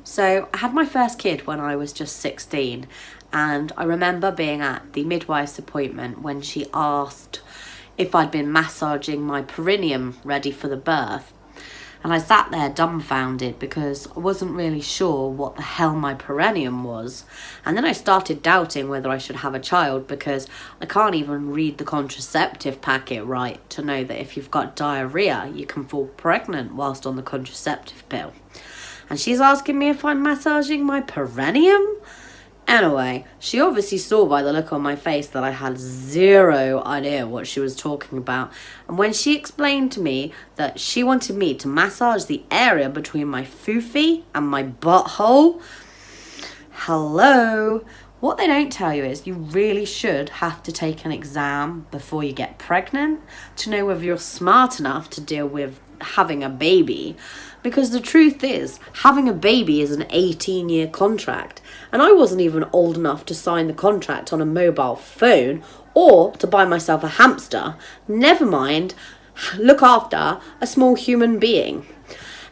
So I had my first kid when I was just 16, and I remember being at the midwife's appointment when she asked if I'd been massaging my perineum ready for the birth. And I sat there dumbfounded because I wasn't really sure what the hell my perineum was. And then I started doubting whether I should have a child because I can't even read the contraceptive packet right to know that if you've got diarrhea, you can fall pregnant whilst on the contraceptive pill. And she's asking me if I'm massaging my perineum? Anyway, she obviously saw by the look on my face that I had zero idea what she was talking about. And when she explained to me that she wanted me to massage the area between my foofy and my butthole, hello. What they don't tell you is you really should have to take an exam before you get pregnant to know whether you're smart enough to deal with having a baby. Because the truth is, having a baby is an 18-year contract. And I wasn't even old enough to sign the contract on a mobile phone or to buy myself a hamster. Never mind, look after a small human being.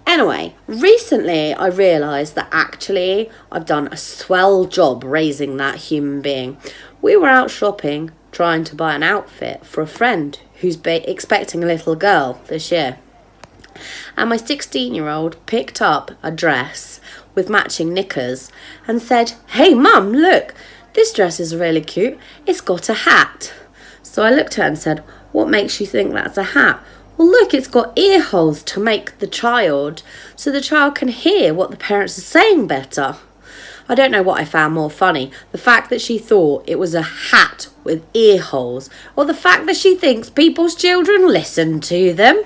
Anyway, recently I realised that actually I've done a swell job raising that human being. We were out shopping trying to buy an outfit for a friend who's expecting a little girl this year. And my 16-year-old picked up a dress with matching knickers and said, "Hey mum, look, this dress is really cute. It's got a hat." So I looked at her and said, "What makes you think that's a hat?" "Well, look, it's got ear holes to make the child so the child can hear what the parents are saying better." I don't know what I found more funny, the fact that she thought it was a hat with ear holes, or the fact that she thinks people's children listen to them.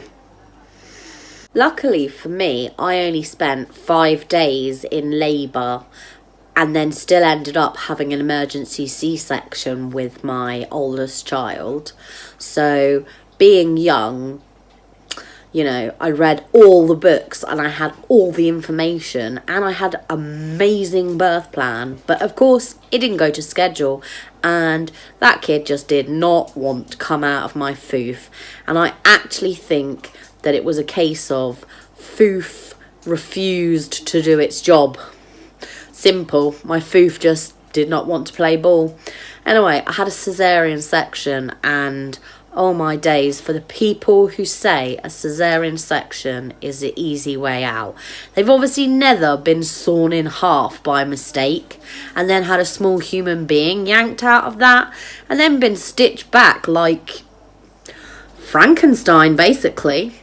Luckily for me, I only spent 5 days in labour and then still ended up having an emergency C-section with my oldest child. So being young, you know, I read all the books and I had all the information and I had an amazing birth plan. But of course, it didn't go to schedule and that kid just did not want to come out of my foof. And I actually think that it was a case of foof refused to do its job. Simple. My foof just did not want to play ball. Anyway, I had a caesarean section and oh my days, for the people who say a caesarean section is the easy way out. They've obviously never been sawn in half by mistake and then had a small human being yanked out of that and then been stitched back like Frankenstein, basically.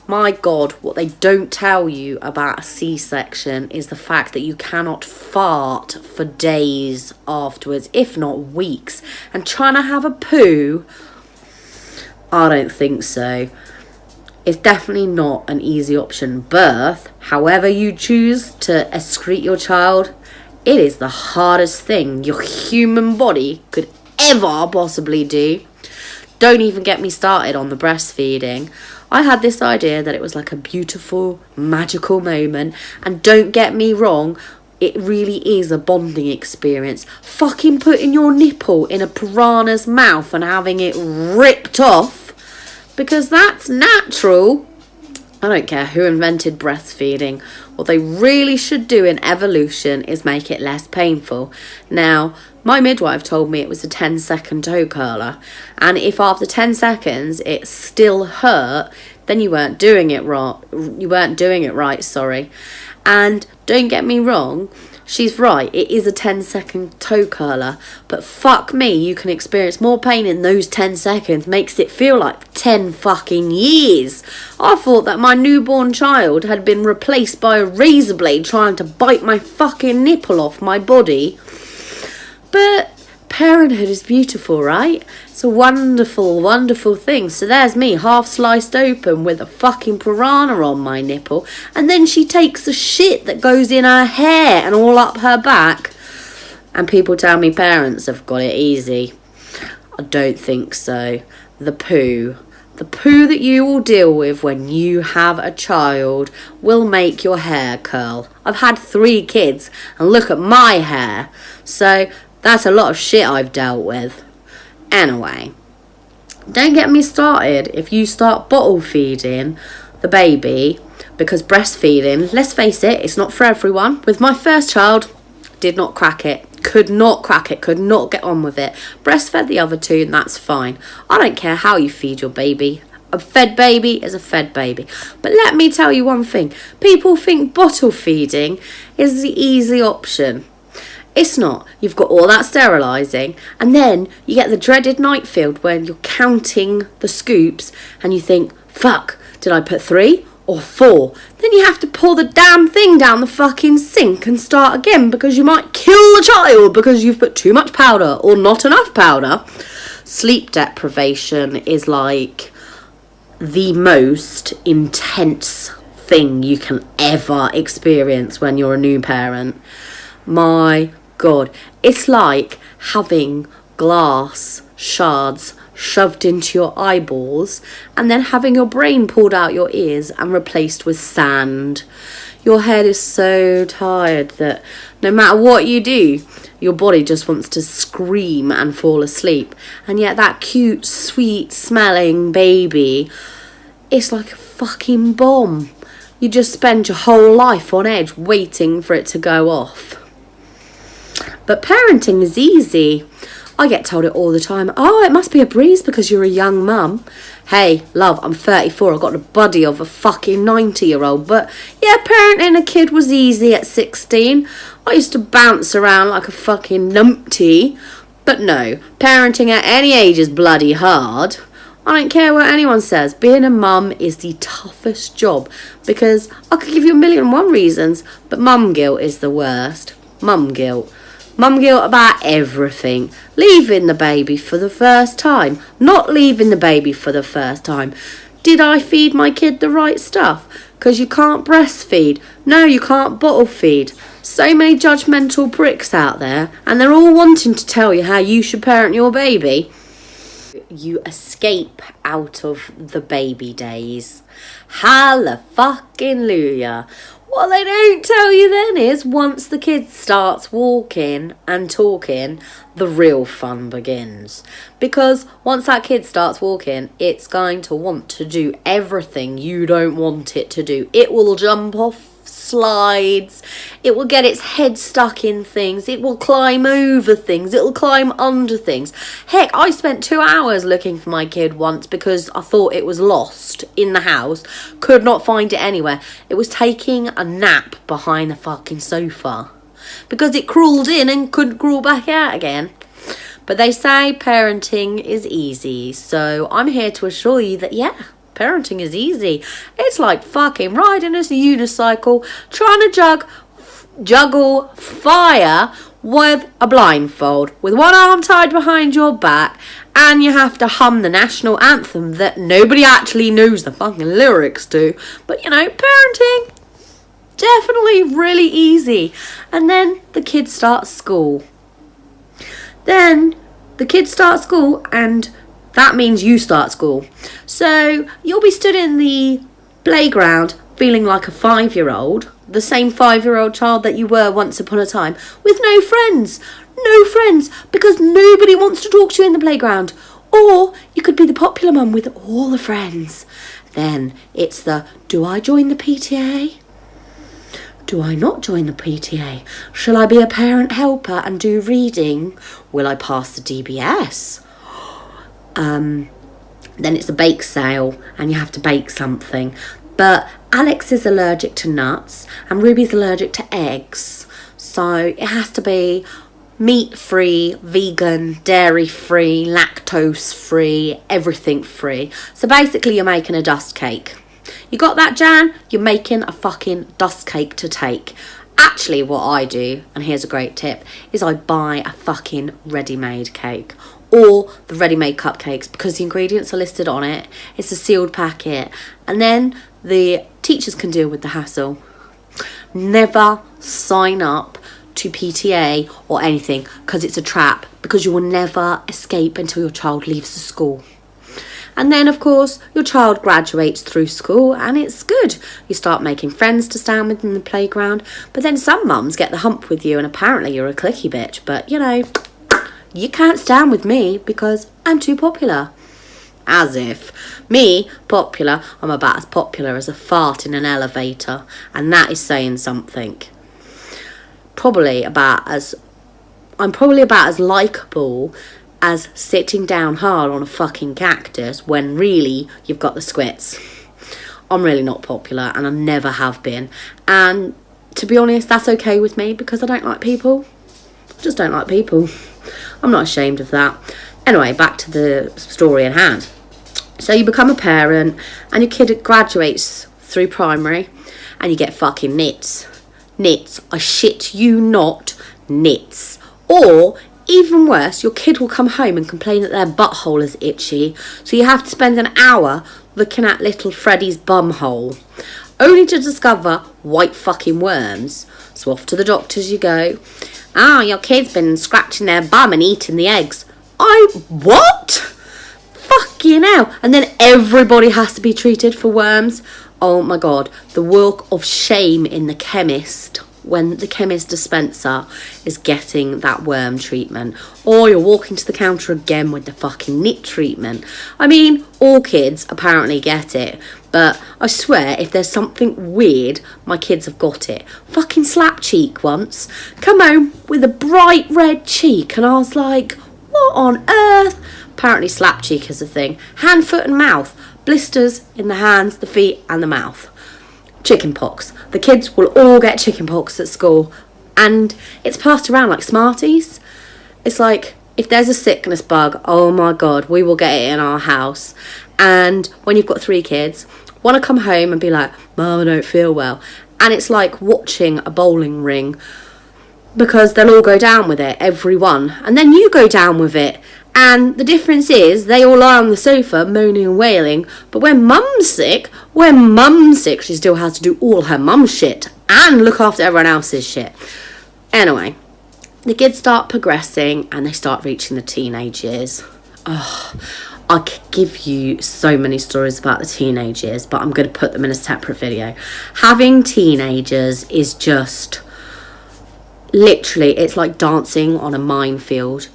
My God, what they don't tell you about a C-section is the fact that you cannot fart for days afterwards, if not weeks. And trying to have a poo, I don't think so. It's definitely not an easy option. Birth, however you choose to excrete your child, it is the hardest thing your human body could ever possibly do. Don't even get me started on the breastfeeding. I had this idea that it was like a beautiful, magical moment. And don't get me wrong, it really is a bonding experience. Fucking putting your nipple in a piranha's mouth and having it ripped off. Because that's natural. I don't care who invented breastfeeding. What they really should do in evolution is make it less painful. Now, my midwife told me it was a 10-second toe curler. And if after 10 seconds it still hurt, then you weren't doing it right, sorry. And don't get me wrong, she's right, it is a 10-second toe curler. But fuck me, you can experience more pain in those 10 seconds. Makes it feel like 10 fucking years. I thought that my newborn child had been replaced by a razor blade trying to bite my fucking nipple off my body. But parenthood is beautiful, right? It's a wonderful, wonderful thing. So there's me, half sliced open with a fucking piranha on my nipple. And then she takes the shit that goes in her hair and all up her back. And people tell me parents have got it easy. I don't think so. The poo that you will deal with when you have a child will make your hair curl. I've had 3 kids and look at my hair. So that's a lot of shit I've dealt with. Anyway, don't get me started if you start bottle feeding the baby because breastfeeding, let's face it, it's not for everyone. With my first child, did not crack it. Could not crack it, could not get on with it. Breastfed the other two, and that's fine. I don't care how you feed your baby. A fed baby is a fed baby. But let me tell you one thing. People think bottle feeding is the easy option. It's not. You've got all that sterilising, and then you get the dreaded night field where you're counting the scoops and you think, fuck, did I put 3 or 4? Then you have to pour the damn thing down the fucking sink and start again because you might kill the child because you've put too much powder or not enough powder. Sleep deprivation is like the most intense thing you can ever experience when you're a new parent. My God, it's like having glass shards shoved into your eyeballs and then having your brain pulled out your ears and replaced with sand. Your head is so tired that no matter what you do, your body just wants to scream and fall asleep. And yet that cute, sweet smelling baby, it's like a fucking bomb. You just spend your whole life on edge waiting for it to go off. But parenting is easy. I get told it all the time. Oh, it must be a breeze because you're a young mum. Hey, love, I'm 34. I've got the body of a fucking 90-year-old. But yeah, parenting a kid was easy at 16. I used to bounce around like a fucking numpty. But no, parenting at any age is bloody hard. I don't care what anyone says. Being a mum is the toughest job because I could give you 1,000,001 reasons, but mum guilt is the worst. Mum guilt. Mum guilt about everything. Leaving the baby for the first time. Not leaving the baby for the first time. Did I feed my kid the right stuff? Because you can't breastfeed. No, you can't bottle feed. So many judgmental pricks out there, and they're all wanting to tell you how you should parent your baby. You escape out of the baby days. Hallelujah. What they don't tell you then is once the kid starts walking and talking, the real fun begins. Because once that kid starts walking, it's going to want to do everything you don't want it to do. It will jump off slides, it will get its head stuck in things, it will climb over things, it will climb under things. Heck, I spent 2 hours looking for my kid once because I thought it was lost in the house, could not find it anywhere. It was taking a nap behind the fucking sofa because it crawled in and couldn't crawl back out again. But they say parenting is easy, so I'm here to assure you that yeah, parenting is easy. It's like fucking riding a unicycle, trying to juggle fire with a blindfold, with one arm tied behind your back, and you have to hum the national anthem that nobody actually knows the fucking lyrics to. But you know, parenting, definitely really easy. And then the kids start school. And that means you start school. So you'll be stood in the playground feeling like a 5-year-old, the same 5-year-old child that you were once upon a time, with no friends. No friends, because nobody wants to talk to you in the playground. Or you could be the popular mum with all the friends. Then it's the, do I join the PTA? Do I not join the PTA? Shall I be a parent helper and do reading? Will I pass the DBS? Then it's a bake sale and you have to bake something. But Alex is allergic to nuts and Ruby's allergic to eggs. So it has to be meat-free, vegan, dairy-free, lactose-free, everything free. So basically you're making a dust cake. You got that, Jan? You're making a fucking dust cake to take. Actually, what I do, and here's a great tip, is I buy a fucking ready-made cake. Or the ready-made cupcakes, because the ingredients are listed on it. It's a sealed packet. And then the teachers can deal with the hassle. Never sign up to PTA or anything, because it's a trap. Because you will never escape until your child leaves the school. And then, of course, your child graduates through school and it's good. You start making friends to stand with in the playground. But then some mums get the hump with you and apparently you're a clicky bitch. But, you know, you can't stand with me because I'm too popular. As if. Me, popular, I'm about as popular as a fart in an elevator. And that is saying something. I'm probably about as likeable as sitting down hard on a fucking cactus when really you've got the squits. I'm really not popular, and I never have been. And to be honest, that's okay with me, because I don't like people. I just don't like people. I'm not ashamed of that. Anyway, back to the story at hand. So you become a parent, and your kid graduates through primary, and you get fucking nits. Nits. I shit you not, nits. Or, even worse, your kid will come home and complain that their butthole is itchy, so you have to spend an hour looking at little Freddy's bumhole, only to discover white fucking worms. So off to the doctors you go. Your kid's been scratching their bum and eating the eggs. What? Fucking hell. And then everybody has to be treated for worms. Oh my god, the walk of shame in the chemist when the chemist dispenser is getting that worm treatment, or you're walking to the counter again with the fucking nit treatment. I mean, all kids apparently get it, but I swear if there's something weird, my kids have got it. Fucking slap cheek once, come home with a bright red cheek, and I was like, what on earth? Apparently slap cheek is a thing. Hand, foot and mouth, blisters in the hands, the feet and the mouth. Chicken pox. The kids will all get chicken pox at school, and it's passed around like Smarties. It's like, if there's a sickness bug, oh my god, we will get it in our house. And when you've got 3 kids, want to come home and be like, Mum, I don't feel well. And it's like watching a bowling ring, because they'll all go down with it, everyone. And then you go down with it. And the difference is, they all lie on the sofa moaning and wailing, but when mum's sick, she still has to do all her mum's shit and look after everyone else's shit. Anyway, the kids start progressing and they start reaching the teenage years. Oh, I could give you so many stories about the teenage years, but I'm going to put them in a separate video. Having teenagers is just, literally, it's like dancing on a minefield.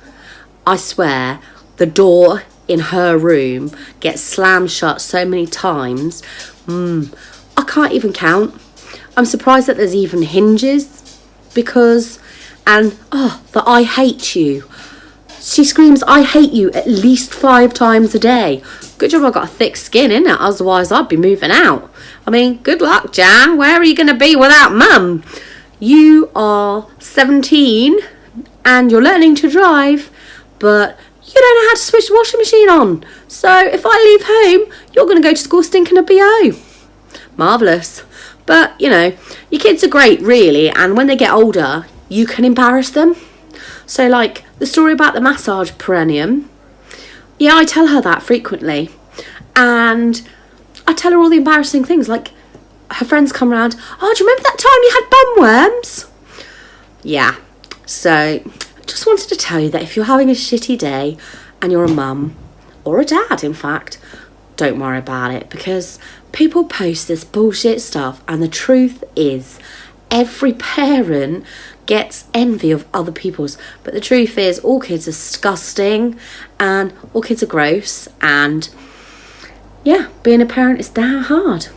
I swear, the door in her room gets slammed shut so many times. I can't even count. I'm surprised that there's even hinges. Because, the I hate you. She screams, I hate you, at least 5 times a day. Good job I've got a thick skin, innit? Otherwise I'd be moving out. I mean, good luck, Jan. Where are you going to be without mum? You are 17 and you're learning to drive, but you don't know how to switch the washing machine on. So if I leave home, you're going to go to school stinking of BO. Marvellous. But, you know, your kids are great, really. And when they get older, you can embarrass them. So, like, the story about the massage Perenium. Yeah, I tell her that frequently. And I tell her all the embarrassing things. Like, her friends come around. Oh, do you remember that time you had bum worms? Yeah. So just wanted to tell you that if you're having a shitty day and you're a mum, or a dad in fact, don't worry about it, because people post this bullshit stuff, and the truth is every parent gets envy of other people's, but the truth is all kids are disgusting and all kids are gross, and yeah, being a parent is damn hard.